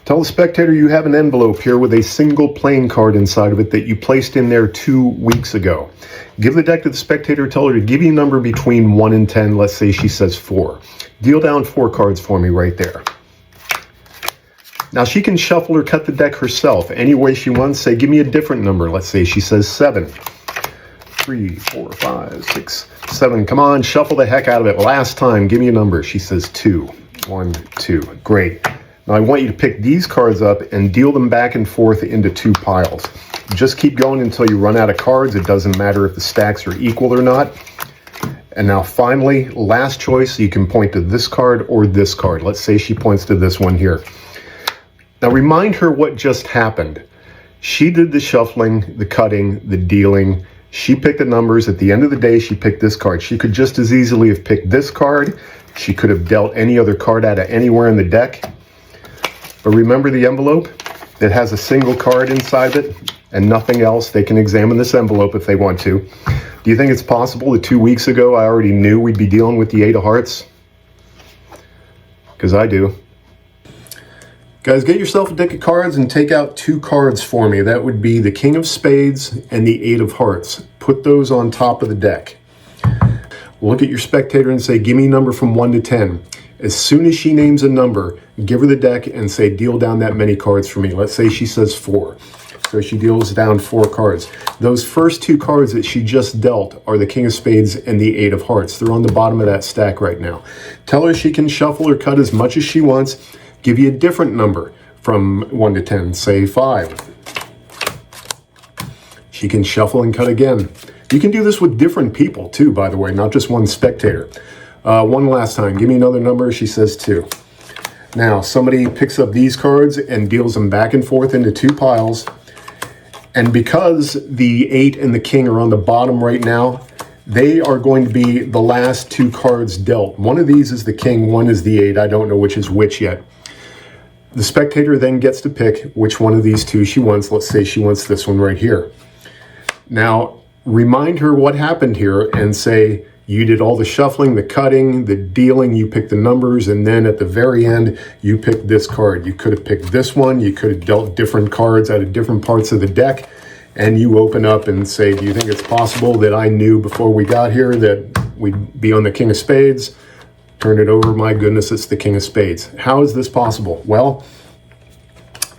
Tell the spectator you have an envelope here with a single playing card inside of it that you placed in there 2 weeks ago. Give the deck to the spectator, tell her to give you a number between 1 and 10. Let's say she says 4. Deal down 4 cards for me right there. Now she can shuffle or cut the deck herself any way she wants. Say, give me a different number. Let's say she says 7. 3, 4, 5, 6, 7. Come on, shuffle the heck out of it. Last time, give me a number. She says 2. 1, 2. Great. Now I want you to pick these cards up and deal them back and forth into 2 piles. Just keep going until you run out of cards. It doesn't matter if the stacks are equal or not. And now finally, last choice, you can point to this card or this card. Let's say she points to this one here. Now remind her what just happened. She did the shuffling, the cutting, the dealing. She picked the numbers. At the end of the day, she picked this card. She could just as easily have picked this card. She could have dealt any other card out of anywhere in the deck. But remember the envelope? It has a single card inside it and nothing else. They can examine this envelope if they want to. Do you think it's possible that 2 weeks ago I already knew we'd be dealing with the 8 of hearts? Because I do. Guys, get yourself a deck of cards and take out 2 cards for me. That would be the King of Spades and the 8 of Hearts. Put those on top of the deck. Look at your spectator and say, give me a number from 1 to 10. As soon as she names a number, give her the deck and say, deal down that many cards for me. Let's say she says 4. So she deals down 4 cards. Those first 2 cards that she just dealt are the King of Spades and the 8 of Hearts. They're on the bottom of that stack right now. Tell her she can shuffle or cut as much as she wants. Give you a different number from 1 to 10, say 5. She can shuffle and cut again. You can do this with different people too, by the way, not just one spectator. One last time, give me another number. She says 2. Now, somebody picks up these cards and deals them back and forth into 2 piles. And because the 8 and the King are on the bottom right now, they are going to be the last 2 cards dealt. One of these is the King, one is the 8. I don't know which is which yet. The spectator then gets to pick which one of these 2 she wants. Let's say she wants this one right here. Now, remind her what happened here and say, you did all the shuffling, the cutting, the dealing, you picked the numbers, and then at the very end, you picked this card. You could have picked this one, you could have dealt different cards out of different parts of the deck, and you open up and say, do you think it's possible that I knew before we got here that we'd be on the King of Spades? Turn it over, my goodness, it's the King of Spades. How is this possible? Well,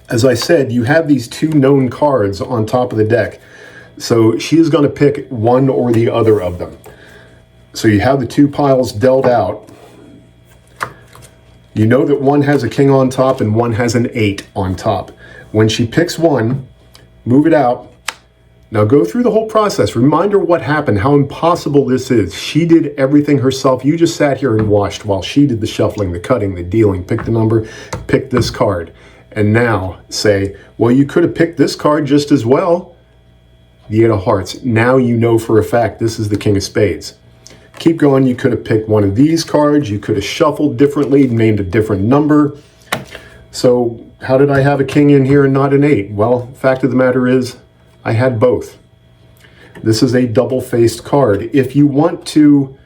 as I said, you have these 2 known cards on top of the deck. So she is going to pick one or the other of them. So you have the 2 piles dealt out. You know that one has a King on top and one has an 8 on top. When she picks one, move it out. Now go through the whole process. Remind her what happened, how impossible this is. She did everything herself. You just sat here and watched while she did the shuffling, the cutting, the dealing, picked the number, picked this card. And now say, well, you could have picked this card just as well. The 8 of Hearts. Now you know for a fact this is the King of Spades. Keep going. You could have picked one of these cards. You could have shuffled differently, named a different number. So how did I have a King in here and not an 8? Well, fact of the matter is I had both. This is a double-faced card. If you want to,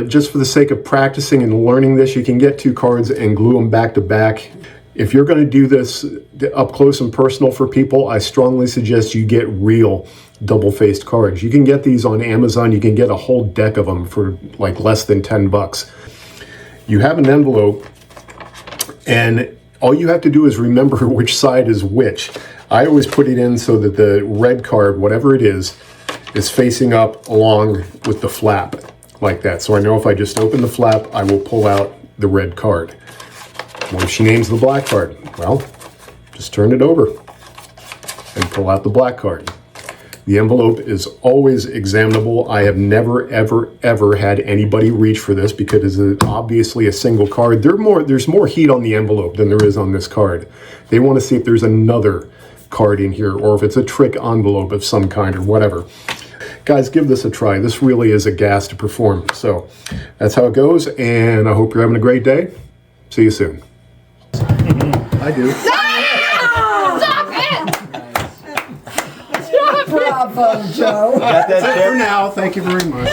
just for the sake of practicing and learning this, you can get 2 cards and glue them back to back. If you're going to do this up close and personal for people, I strongly suggest you get real double-faced cards. You can get these on Amazon. You can get a whole deck of them for like less than 10 bucks. You have an envelope, and all you have to do is remember which side is which. I always put it in so that the red card, whatever it is facing up along with the flap like that. So I know if I just open the flap, I will pull out the red card. What if she names the black card? Well, just turn it over and pull out the black card. The envelope is always examinable. I have never, ever, ever had anybody reach for this because it's obviously a single card. There's more heat on the envelope than there is on this card. They want to see if there's another card in here or if it's a trick envelope of some kind or whatever. Guys, give this a try. This really is a gas to perform. So that's how it goes, and I hope you're having a great day. See you soon. I do. Stop it! Bravo, Joe. That's it for now. Thank you very much.